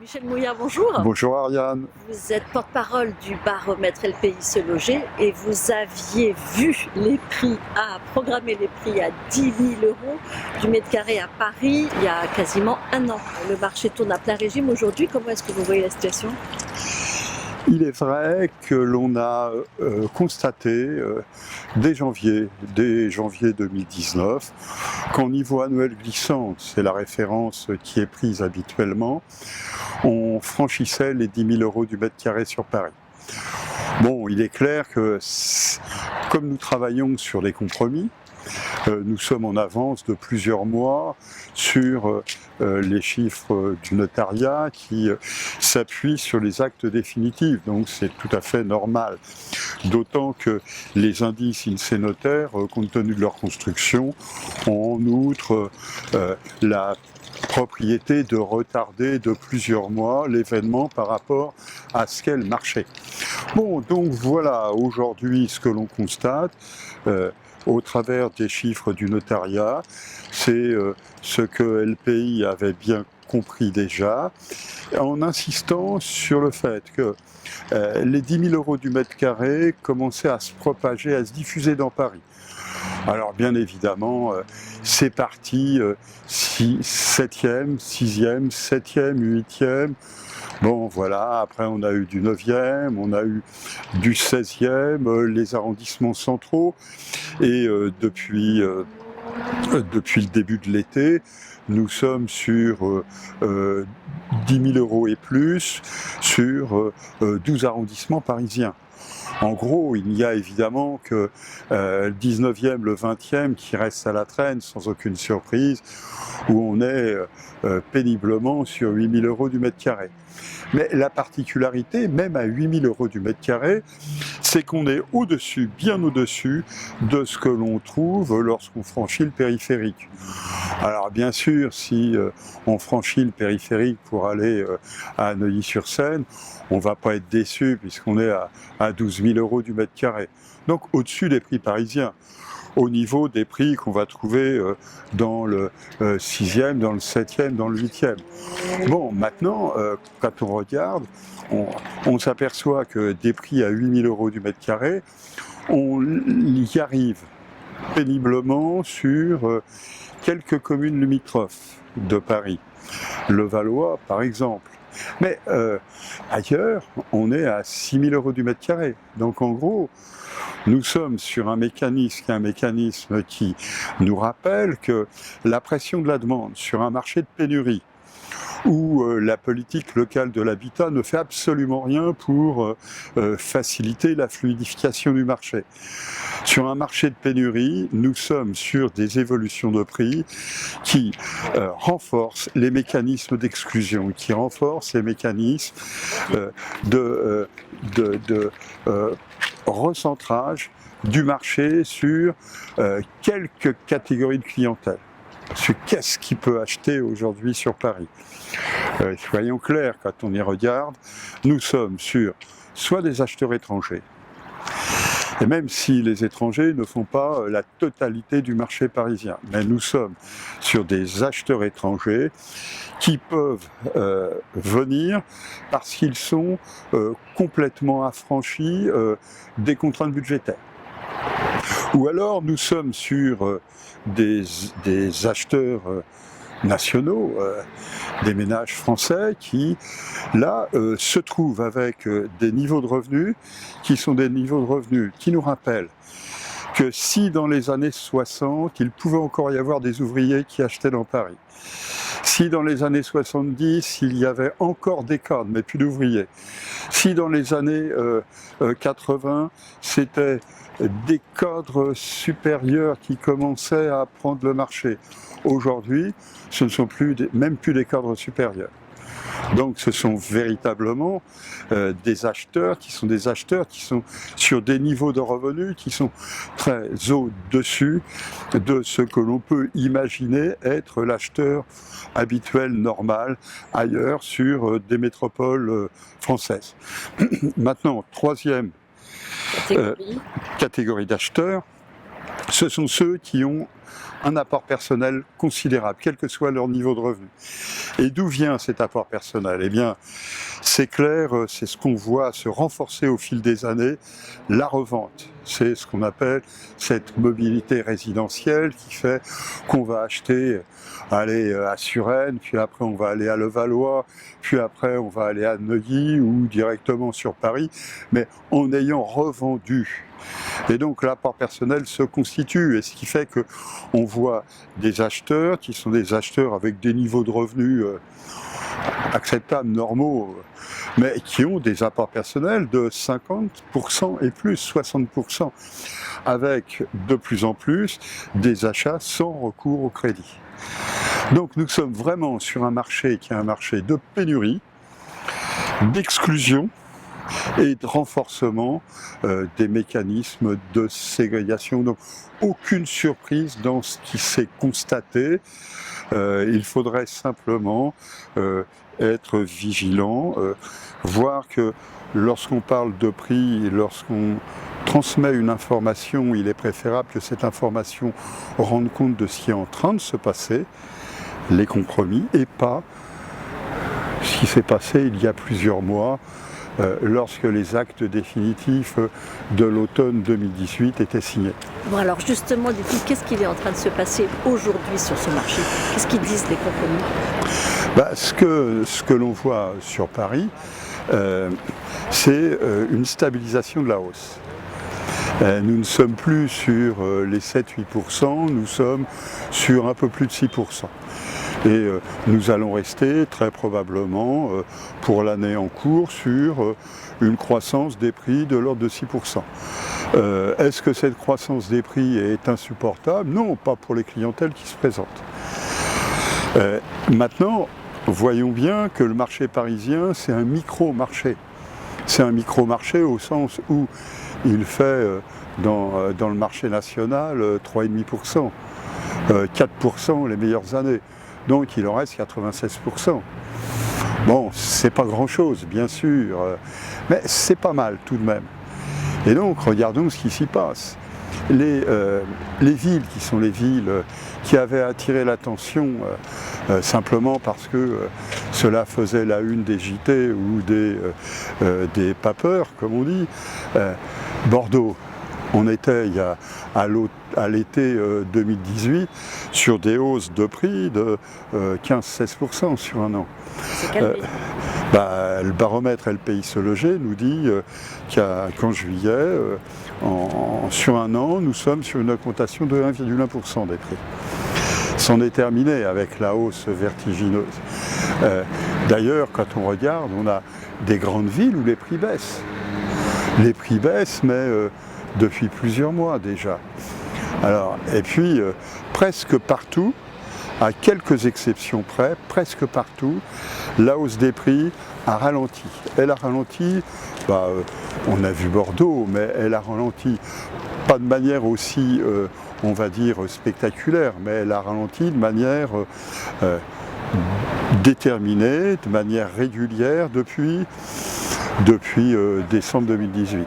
Michel Mouillard, bonjour. Bonjour Ariane. Vous êtes porte-parole du baromètre LPI Se Loger et vous aviez vu les prix programmer les prix à 10 000 euros du mètre carré à Paris il y a quasiment un an. Le marché tourne à plein régime aujourd'hui. Comment est-ce que vous voyez la situation ? Il est vrai que l'on a constaté dès janvier 2019 qu'en niveau annuel glissant, c'est la référence qui est prise habituellement, on franchissait les 10 000 euros du mètre carré sur Paris. Bon, il est clair que comme nous travaillons sur des compromis, nous sommes en avance de plusieurs mois sur les chiffres du notariat qui s'appuient sur les actes définitifs. Donc c'est tout à fait normal. D'autant que les indices INSEE notaires, compte tenu de leur construction, ont en outre la propriété de retarder de plusieurs mois l'événement par rapport à ce qu'est le marché. Bon, donc voilà aujourd'hui ce que l'on constate. Au travers des chiffres du notariat, c'est ce que LPI avait bien compris déjà, en insistant sur le fait que les 10 000 euros du mètre carré commençaient à se propager, à se diffuser dans Paris. Alors bien évidemment, c'est parti 7e, 6e, 7e, 8e. Bon voilà, après on a eu du 9e, on a eu du 16e, les arrondissements centraux. Et depuis le début de l'été, nous sommes sur 10 000 euros et plus sur 12 arrondissements parisiens. En gros, il n'y a évidemment que le 19e, le 20e qui reste à la traîne sans aucune surprise, où on est péniblement sur 8 000 euros du mètre carré. Mais la particularité, même à 8 000 euros du mètre carré, c'est qu'on est au-dessus, bien au-dessus de ce que l'on trouve lorsqu'on franchit le périphérique. Alors bien sûr, si on franchit le périphérique pour aller à Neuilly-sur-Seine, on ne va pas être déçu puisqu'on est à 12 000 euros du mètre carré. Donc au-dessus des prix parisiens, au niveau des prix qu'on va trouver dans le 6e, dans le 7e, dans le 8e. Bon, maintenant, quand on regarde, on s'aperçoit que des prix à 8 000 euros du mètre carré, on y arrive péniblement sur quelques communes limitrophes de Paris. Levallois, par exemple. Mais ailleurs, on est à 6 000 euros du mètre carré. Donc en gros, nous sommes sur un mécanisme qui nous rappelle que la pression de la demande sur un marché de pénurie, où la politique locale de l'habitat ne fait absolument rien pour faciliter la fluidification du marché. Sur un marché de pénurie, nous sommes sur des évolutions de prix qui renforcent les mécanismes d'exclusion, qui renforcent les mécanismes de recentrage du marché sur quelques catégories de clientèle. Sur qu'est-ce qui peut acheter aujourd'hui sur Paris. Soyons clairs, quand on y regarde, nous sommes sur soit des acheteurs étrangers, et même si les étrangers ne font pas la totalité du marché parisien, mais nous sommes sur des acheteurs étrangers qui peuvent venir parce qu'ils sont complètement affranchis des contraintes budgétaires. Ou alors nous sommes sur des acheteurs nationaux, des ménages français qui, là, se trouvent avec des niveaux de revenus qui sont des niveaux de revenus qui nous rappellent que si dans les années 60, il pouvait encore y avoir des ouvriers qui achetaient dans Paris, si dans les années 70, il y avait encore des cadres, mais plus d'ouvriers, si dans les années 80, c'était des cadres supérieurs qui commençaient à prendre le marché. Aujourd'hui, ce ne sont même plus des cadres supérieurs. Donc ce sont véritablement des acheteurs qui sont sur des niveaux de revenus qui sont très au-dessus de ce que l'on peut imaginer être l'acheteur habituel, normal, ailleurs sur des métropoles françaises. Maintenant, troisième catégorie d'acheteurs, ce sont ceux qui ont un apport personnel considérable, quel que soit leur niveau de revenu. Et d'où vient cet apport personnel? Eh bien, c'est clair, c'est ce qu'on voit se renforcer au fil des années, la revente. C'est ce qu'on appelle cette mobilité résidentielle qui fait qu'on va acheter, aller à Suresnes, puis après on va aller à Levallois, puis après on va aller à Neuilly ou directement sur Paris, mais en ayant revendu. Et donc l'apport personnel se constitue, et ce qui fait qu'on voit des acheteurs qui sont des acheteurs avec des niveaux de revenus acceptables, normaux, mais qui ont des apports personnels de 50% et plus, 60%, avec de plus en plus des achats sans recours au crédit. Donc nous sommes vraiment sur un marché qui est un marché de pénurie, d'exclusion, et de renforcement des mécanismes de ségrégation. Donc aucune surprise dans ce qui s'est constaté. Il faudrait simplement être vigilant, voir que lorsqu'on parle de prix, lorsqu'on transmet une information, il est préférable que cette information rende compte de ce qui est en train de se passer, les compromis, et pas ce qui s'est passé il y a plusieurs mois, lorsque les actes définitifs de l'automne 2018 étaient signés. Bon, alors justement, dites-nous, qu'est-ce qu'il est en train de se passer aujourd'hui sur ce marché? Qu'est-ce qu'ils disent les compromis? Ce que l'on voit sur Paris, c'est une stabilisation de la hausse. Nous ne sommes plus sur les 7-8%, nous sommes sur un peu plus de 6%. Et nous allons rester très probablement pour l'année en cours sur une croissance des prix de l'ordre de 6%. Est-ce que cette croissance des prix est insupportable? Non, pas pour les clientèles qui se présentent. Maintenant, voyons bien que le marché parisien, c'est un micro-marché. C'est un micro-marché au sens où il fait dans le marché national 3,5%, 4% les meilleures années. Donc il en reste 96%. Bon, c'est pas grand-chose, bien sûr, mais c'est pas mal tout de même. Et donc, regardons ce qui s'y passe. Les villes qui sont les villes qui avaient attiré l'attention simplement parce que cela faisait la une des JT ou des papeurs, comme on dit, Bordeaux. On était à l'été 2018 sur des hausses de prix de 15-16% sur un an. C'est quel pays? Le baromètre El Pays Se Loger nous dit qu'en juillet, sur un an, nous sommes sur une augmentation de 1,1% des prix. C'en est terminé avec la hausse vertigineuse. D'ailleurs, quand on regarde, on a des grandes villes où les prix baissent. Les prix baissent, mais depuis plusieurs mois déjà. Alors, et puis, presque partout, à quelques exceptions près, presque partout, la hausse des prix a ralenti. Elle a ralenti, on a vu Bordeaux, mais elle a ralenti pas de manière aussi, on va dire, spectaculaire, mais elle a ralenti de manière déterminée, de manière régulière depuis décembre 2018.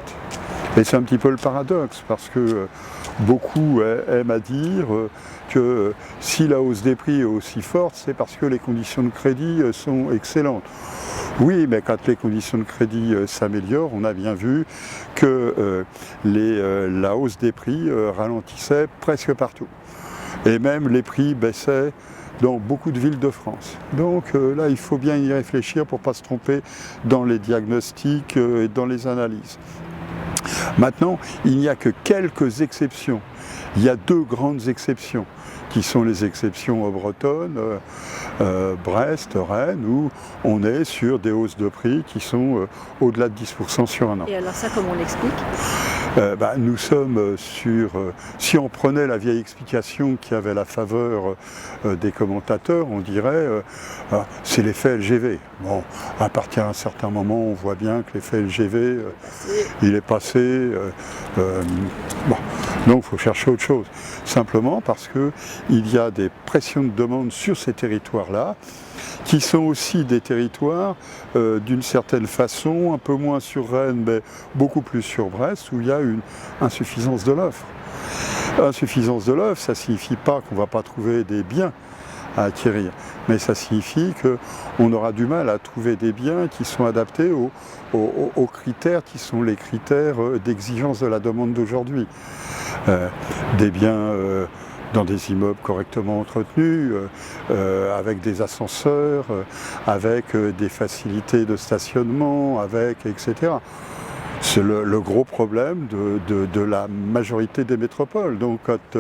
Et c'est un petit peu le paradoxe, parce que beaucoup aiment à dire que si la hausse des prix est aussi forte, c'est parce que les conditions de crédit sont excellentes. Oui, mais quand les conditions de crédit s'améliorent, on a bien vu que la hausse des prix ralentissait presque partout. Et même les prix baissaient dans beaucoup de villes de France. Donc là, il faut bien y réfléchir pour ne pas se tromper dans les diagnostics et dans les analyses. Maintenant, il n'y a que quelques exceptions. Il y a deux grandes exceptions, qui sont les exceptions bretonnes, Brest, Rennes, où on est sur des hausses de prix qui sont au-delà de 10% sur un an. Et alors ça, comment on l'explique? Nous sommes sur, si on prenait la vieille explication qui avait la faveur des commentateurs, on dirait c'est l'effet LGV. Bon, à partir d'un certain moment, on voit bien que l'effet LGV, il est passé. Donc il faut chercher autre chose. Simplement parce qu'il y a des pressions de demande sur ces territoires-là, qui sont aussi des territoires d'une certaine façon, un peu moins sur Rennes, mais beaucoup plus sur Brest, où il y a une insuffisance de l'offre. Insuffisance de l'offre, ça ne signifie pas qu'on ne va pas trouver des biens à acquérir, mais ça signifie qu'on aura du mal à trouver des biens qui sont adaptés aux critères qui sont les critères d'exigence de la demande d'aujourd'hui. Des biens dans des immeubles correctement entretenus, avec des ascenseurs, avec des facilités de stationnement, etc. C'est le gros problème de la majorité des métropoles. Donc quand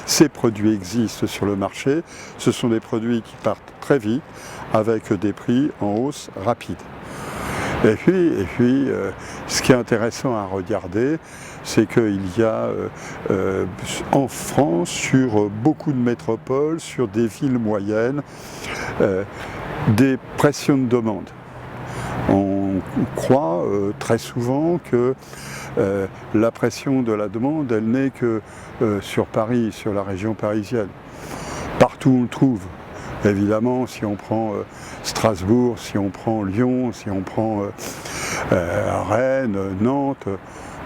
ces produits existent sur le marché, ce sont des produits qui partent très vite avec des prix en hausse rapide. Et puis ce qui est intéressant à regarder, c'est qu'il y a en France, sur beaucoup de métropoles, sur des villes moyennes, des pressions de demande. On croit très souvent que la pression de la demande, elle n'est que sur Paris, sur la région parisienne. Partout on le trouve. Évidemment, si on prend Strasbourg, si on prend Lyon, si on prend Rennes, Nantes,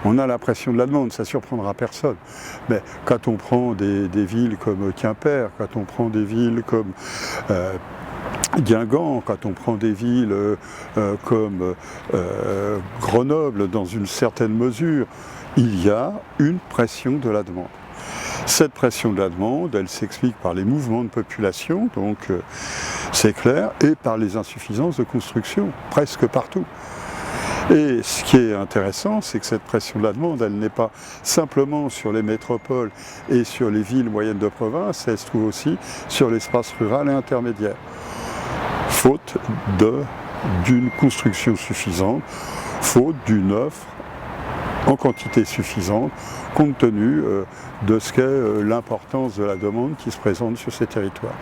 on a la pression de la demande, ça ne surprendra personne. Mais quand on prend des villes comme Quimper, quand on prend des villes comme Guingamp, quand on prend des villes comme Grenoble, dans une certaine mesure, il y a une pression de la demande. Cette pression de la demande, elle s'explique par les mouvements de population, donc c'est clair, et par les insuffisances de construction, presque partout. Et ce qui est intéressant, c'est que cette pression de la demande, elle n'est pas simplement sur les métropoles et sur les villes moyennes de province, elle se trouve aussi sur l'espace rural et intermédiaire. Faute d'une construction suffisante, faute d'une offre en quantité suffisante, compte tenu de ce qu'est l'importance de la demande qui se présente sur ces territoires.